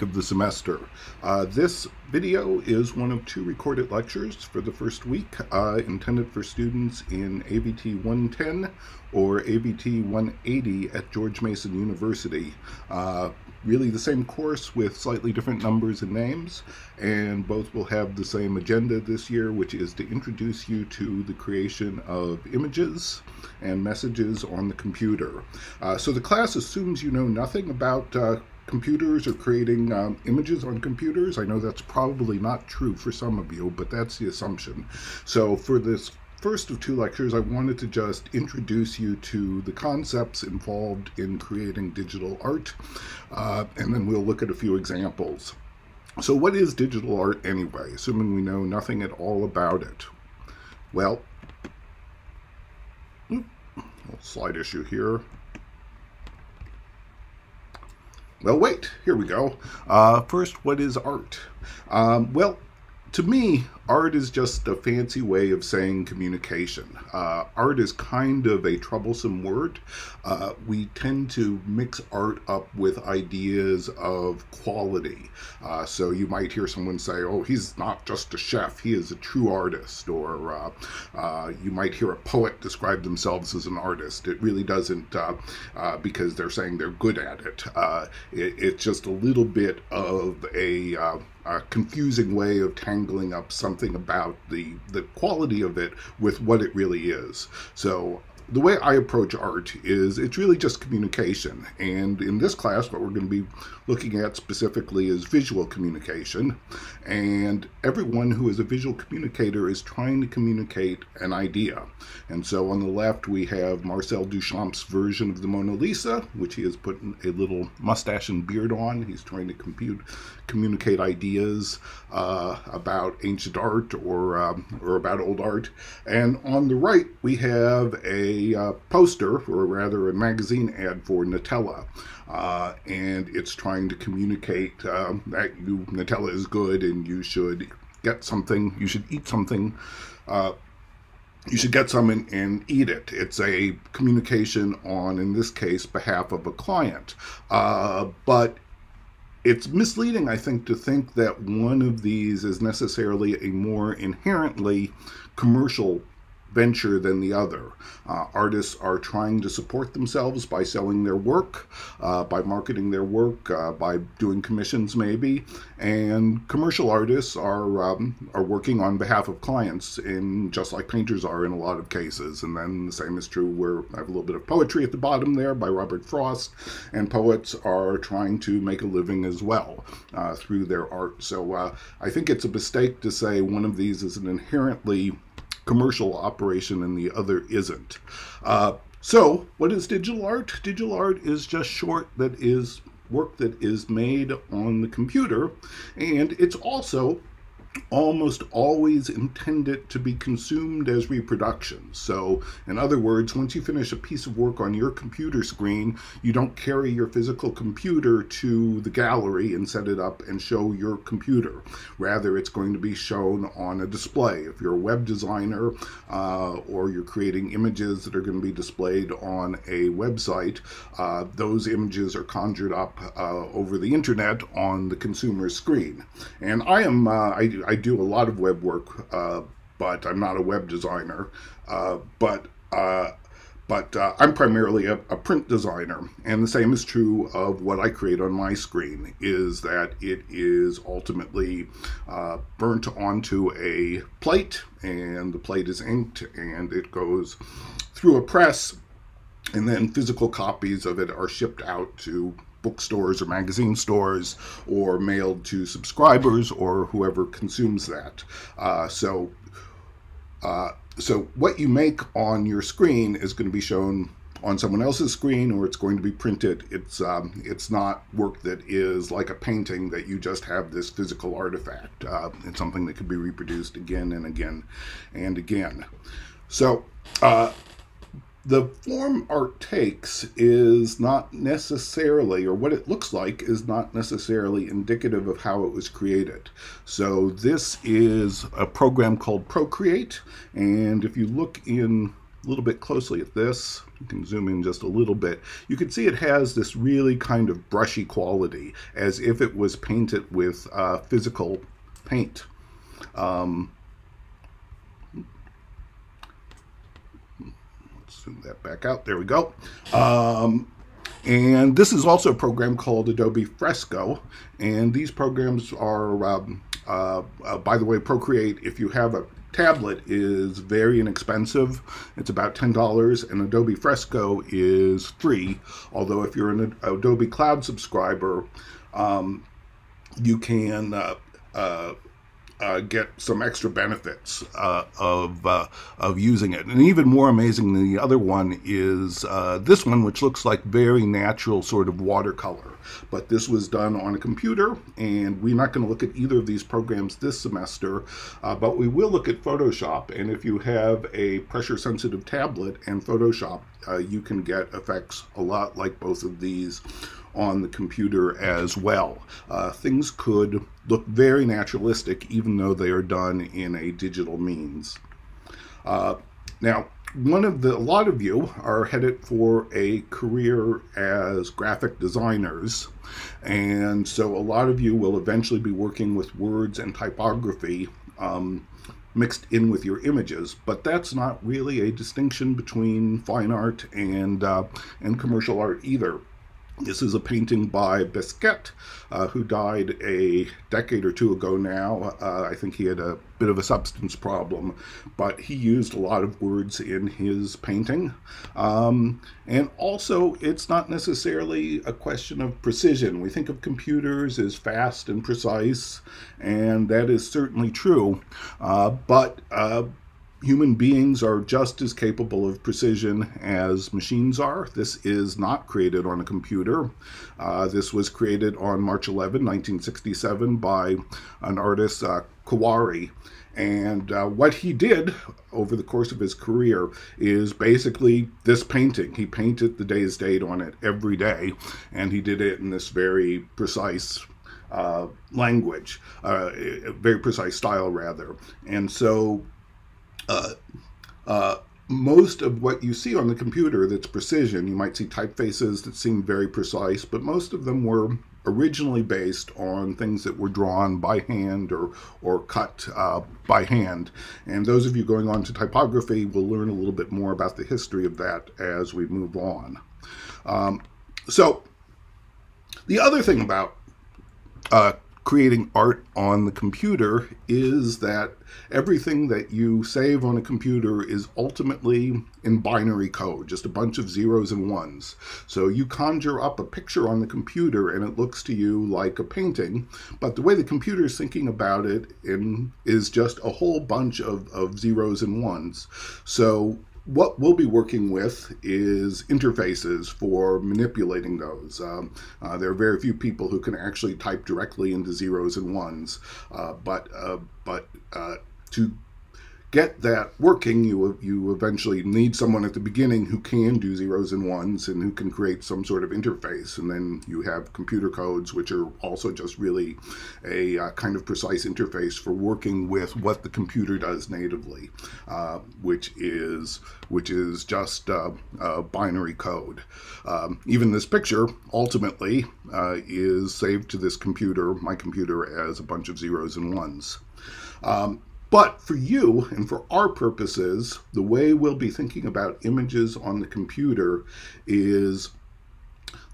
Of the semester. This video is one of two recorded lectures for the first week intended for students in ABT 110 or ABT 180 at George Mason University. Really the same course with slightly different numbers and names, and both will have the same agenda this year, which is to introduce you to the creation of images and messages on the computer. So the class assumes you know nothing about computers or creating images on computers. I know that's probably not true for some of you, but that's the assumption. So for this first of two lectures, I wanted to just introduce you to the concepts involved in creating digital art, and then we'll look at a few examples. So what is digital art anyway, assuming we know nothing at all about it? Well, slide issue here. Well, wait, here we go. First, what is art? Well, to me, art is just a fancy way of saying communication. Art is kind of a troublesome word. We tend to mix art up with ideas of quality. So you might hear someone say, oh, he's not just a chef, he is a true artist. Or you might hear a poet describe themselves as an artist. It really doesn't, because they're saying they're good at it. It's just a little bit of a confusing way of tangling up something about the quality of it with what it really is. So the way I approach art is it's really just communication. And in this class, what we're going to be looking at specifically is visual communication. And everyone who is a visual communicator is trying to communicate an idea. And so on the left, we have Marcel Duchamp's version of the Mona Lisa, which he has put a little mustache and beard on. He's trying to communicate ideas about ancient art or about old art. And on the right, we have a poster, or rather a magazine ad for Nutella. And it's trying to communicate that Nutella is good and you should get something, you should eat something, you should get some and eat it. It's a communication on, in this case, behalf of a client. But it's misleading, I think, to think that one of these is necessarily a more inherently commercial venture than the other. Artists are trying to support themselves by selling their work, by marketing their work, by doing commissions maybe, and commercial artists are working on behalf of clients, in just like painters are in a lot of cases. And then the same is true where I have a little bit of poetry at the bottom there by Robert Frost, and poets are trying to make a living as well through their art. So I think it's a mistake to say one of these is an inherently commercial operation and the other isn't. So what is digital art? Digital art is just short that is work that is made on the computer, and it's also almost always intended to be consumed as reproduction. So in other words, once you finish a piece of work on your computer screen, you don't carry your physical computer to the gallery and set it up and show your computer. Rather, it's going to be shown on a display. If you're a web designer or you're creating images that are going to be displayed on a website, those images are conjured up over the internet on the consumer's screen. And I do a lot of web work, but I'm not a web designer. But I'm primarily a print designer, and the same is true of what I create on my screen, is that it is ultimately burnt onto a plate, and the plate is inked, and it goes through a press, and then physical copies of it are shipped out to bookstores or magazine stores, or mailed to subscribers or whoever consumes that. So what you make on your screen is going to be shown on someone else's screen, or it's going to be printed. It's not work that is like a painting that you just have this physical artifact. It's something that could be reproduced again and again and again. So the form art takes is not necessarily, or what it looks like is not necessarily indicative of how it was created. So this is a program called Procreate, and if you look in a little bit closely at this, you can zoom in just a little bit, you can see it has this really kind of brushy quality, as if it was painted with physical paint. Let's zoom that back out. There we go. And this is also a program called Adobe Fresco, and these programs are, by the way, Procreate, if you have a tablet, is very inexpensive. It's about $10, and Adobe Fresco is free, although if you're an Adobe Cloud subscriber, you can get some extra benefits of using it. And even more amazing than the other one is this one, which looks like very natural sort of watercolor. But this was done on a computer, and we're not going to look at either of these programs this semester, but we will look at Photoshop. And if you have a pressure-sensitive tablet and Photoshop, you can get effects a lot like both of these on the computer as well. Things could look very naturalistic even though they are done in a digital means. Now, a lot of you are headed for a career as graphic designers, and so a lot of you will eventually be working with words and typography mixed in with your images, but that's not really a distinction between fine art and commercial art either. This is a painting by Besquet, who died a decade or two ago now. I think he had a bit of a substance problem, but he used a lot of words in his painting. And also, it's not necessarily a question of precision. We think of computers as fast and precise, and that is certainly true, but human beings are just as capable of precision as machines are. This is not created on a computer. This was created on March 11, 1967 by an artist, Kawari. And what he did over the course of his career is basically this painting. He painted the day's date on it every day, and he did it in this very precise language, very precise style rather. And so most of what you see on the computer that's precision, you might see typefaces that seem very precise, but most of them were originally based on things that were drawn by hand or cut by hand. And those of you going on to typography will learn a little bit more about the history of that as we move on. So the other thing about creating art on the computer is that everything that you save on a computer is ultimately in binary code, just a bunch of zeros and ones. So you conjure up a picture on the computer and it looks to you like a painting, but the way the computer is thinking about it is just a whole bunch of zeros and ones. So what we'll be working with is interfaces for manipulating those. There are very few people who can actually type directly into zeros and ones, but to get that working, you eventually need someone at the beginning who can do zeros and ones and who can create some sort of interface. And then you have computer codes, which are also just really a kind of precise interface for working with what the computer does natively, which is just binary code. Even this picture ultimately is saved to this computer, my computer, as a bunch of zeros and ones. But for you and for our purposes, the way we'll be thinking about images on the computer is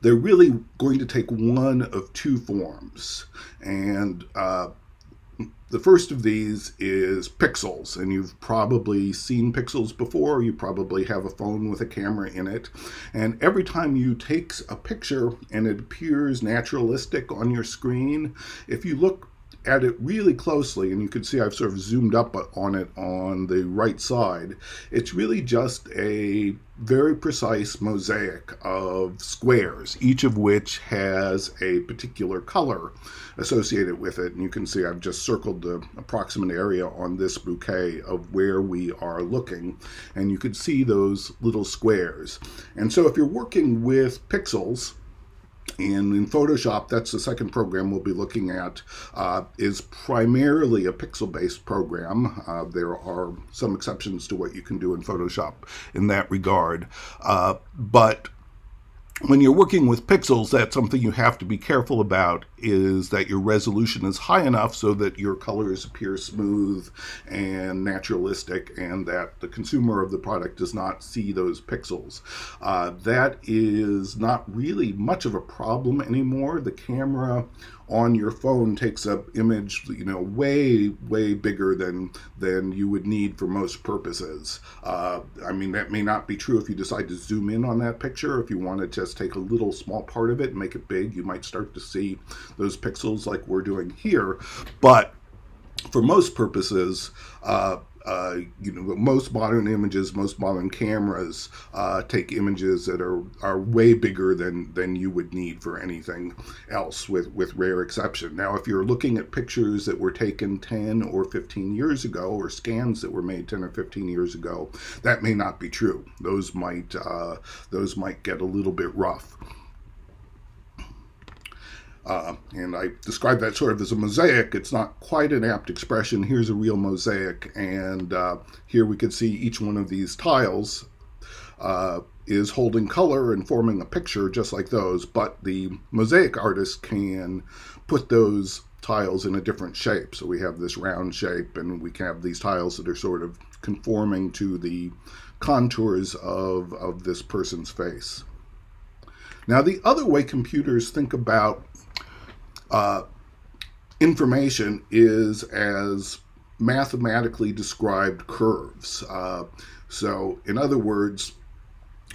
they're really going to take one of two forms. And the first of these is pixels, and you've probably seen pixels before. You probably have a phone with a camera in it. And every time you take a picture and it appears naturalistic on your screen, if you look at it really closely, and you can see I've sort of zoomed up on it on the right side, it's really just a very precise mosaic of squares, each of which has a particular color associated with it. And you can see I've just circled the approximate area on this bouquet of where we are looking, and you can see those little squares. And so if you're working with pixels, And in Photoshop, that's the second program we'll be looking at, is primarily a pixel-based program. There are some exceptions to what you can do in Photoshop in that regard. But when you're working with pixels, that's something you have to be careful about, is that your resolution is high enough so that your colors appear smooth and naturalistic, and that the consumer of the product does not see those pixels. That is not really much of a problem anymore. The camera on your phone takes up image, way bigger than you would need for most purposes. I mean, that may not be true if you decide to zoom in on that picture. If you want to just take a little small part of it and make it big, you might start to see those pixels like we're doing here. But for most purposes, most modern images, most modern cameras take images that are way bigger than you would need for anything else, with rare exception. Now, if you're looking at pictures that were taken 10 or 15 years ago, or scans that were made 10 or 15 years ago, that may not be true. Those might get a little bit rough. And I describe that sort of as a mosaic. It's not quite an apt expression. Here's a real mosaic, and here we can see each one of these tiles is holding color and forming a picture just like those, but the mosaic artist can put those tiles in a different shape. So we have this round shape, and we can have these tiles that are sort of conforming to the contours of this person's face. Now, the other way computers think about information is as mathematically described curves. So in other words,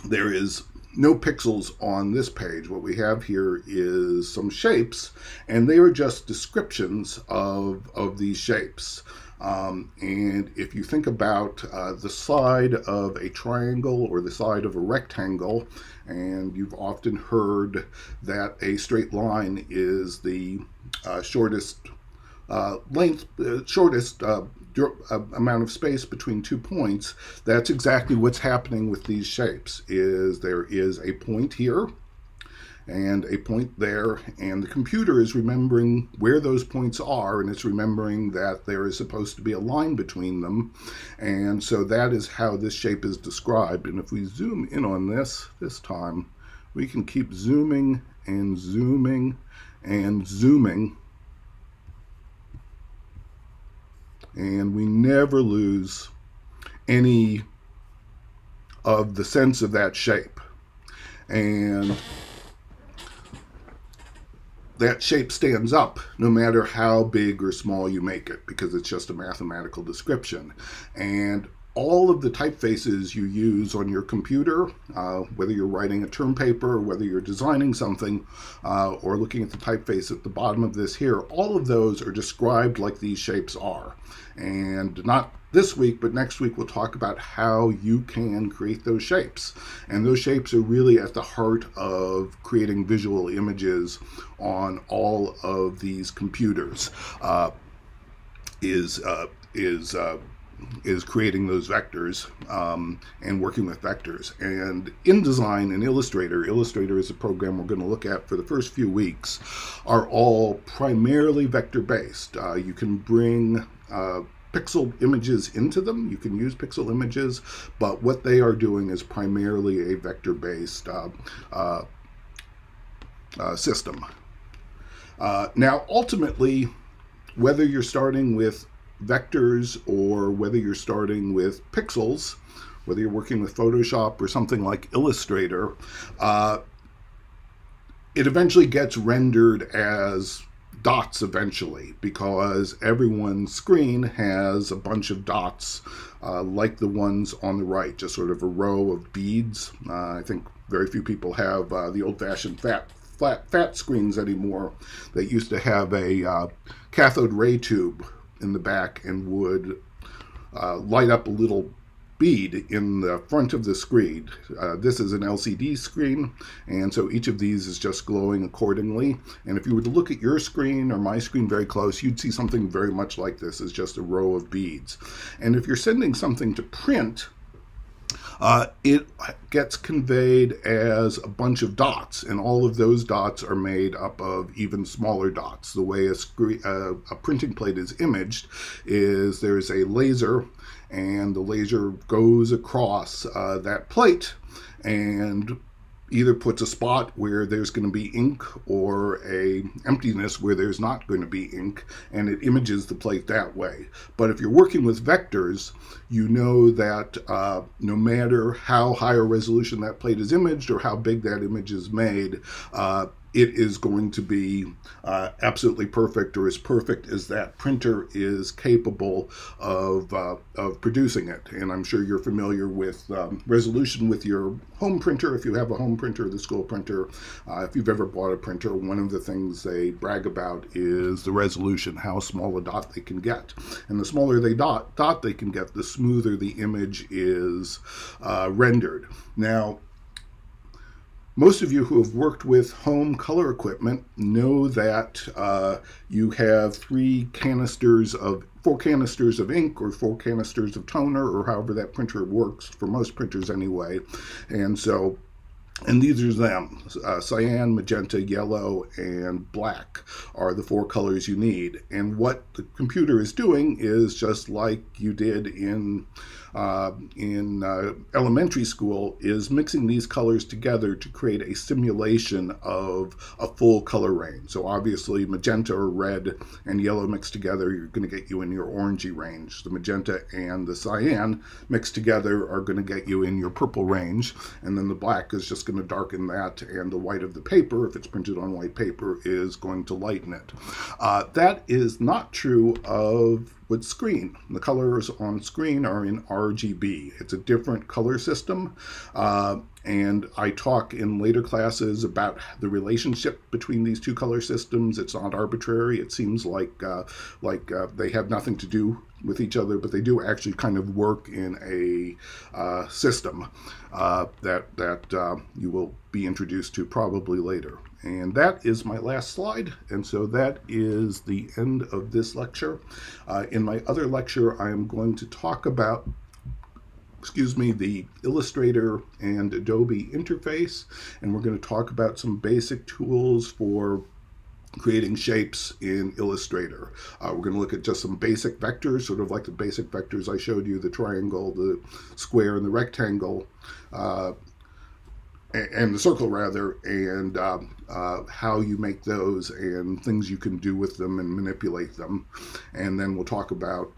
there is no pixels on this page. What we have here is some shapes, and they are just descriptions of these shapes. And if you think about the side of a triangle or the side of a rectangle, and you've often heard that a straight line is the shortest amount of space between 2 points, that's exactly what's happening with these shapes. There is a point here and a point there, and the computer is remembering where those points are, and it's remembering that there is supposed to be a line between them, and so that is how this shape is described. And if we zoom in on this time, we can keep zooming and zooming and zooming, and we never lose any of the sense of that shape. And that shape stands up no matter how big or small you make it, because it's just a mathematical description. And all of the typefaces you use on your computer, whether you're writing a term paper or whether you're designing something, or looking at the typeface at the bottom of this here, all of those are described like these shapes are. And not this week, but next week we'll talk about how you can create those shapes. And those shapes are really at the heart of creating visual images on all of these computers, is creating those vectors and working with vectors. And InDesign and Illustrator is a program we're going to look at for the first few weeks, are all primarily vector-based. You can bring pixel images into them. You can use pixel images, but what they are doing is primarily a vector-based system. Now, ultimately, whether you're starting with vectors or whether you're starting with pixels, whether you're working with Photoshop or something like Illustrator, it eventually gets rendered as dots eventually, because everyone's screen has a bunch of dots like the ones on the right, just sort of a row of beads. I think very few people have the old-fashioned fat screens anymore that used to have a cathode ray tube in the back and would light up a little bead in the front of the screen. This is an LCD screen, and so each of these is just glowing accordingly. And if you were to look at your screen or my screen very close, you'd see something very much like this. It's just a row of beads. And if you're sending something to print, It gets conveyed as a bunch of dots, and all of those dots are made up of even smaller dots. The way a printing plate is imaged is there's a laser, and the laser goes across that plate and either puts a spot where there's going to be ink or a emptiness where there's not going to be ink, and it images the plate that way. But if you're working with vectors, you know that no matter how high a resolution that plate is imaged or how big that image is made, it is going to be absolutely perfect, or as perfect as that printer is capable of producing it. And I'm sure you're familiar with resolution with your home printer. If you have a home printer, the school printer, if you've ever bought a printer, one of the things they brag about is the resolution, how small a dot they can get. And the smaller dot they can get, the smoother the image is rendered. Now, most of you who have worked with home color equipment know that you have 4 canisters of ink or 4 canisters of toner, or however that printer works, for most printers anyway. And these are them. Cyan, magenta, yellow, and black are the 4 colors you need. And what the computer is doing is just like you did in elementary school, is mixing these colors together to create a simulation of a full color range. So obviously magenta or red and yellow mixed together, you're going to get you in your orangey range. The magenta and the cyan mixed together are going to get you in your purple range. And then the black is just going to darken that, and the white of the paper, if it's printed on white paper, is going to lighten it. That is not true of with screen. The colors on screen are in RGB. It's a different color system, and I talk in later classes about the relationship between these 2 color systems. It's not arbitrary. It seems like they have nothing to do with each other, but they do actually kind of work in a system that you will be introduced to probably later. And that is my last slide, and so that is the end of this lecture. In my other lecture, I am going to talk about the Illustrator and Adobe interface, and we're going to talk about some basic tools for creating shapes in Illustrator. We're going to look at just some basic vectors, sort of like the basic vectors I showed you, the triangle, the square, and the rectangle, and the circle rather, and how you make those and things you can do with them and manipulate them. And then we'll talk about,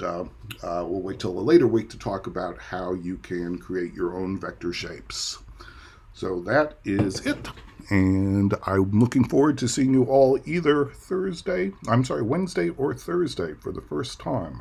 we'll wait till a later week to talk about how you can create your own vector shapes. So that is it. And I'm looking forward to seeing you all either Wednesday or Thursday for the first time.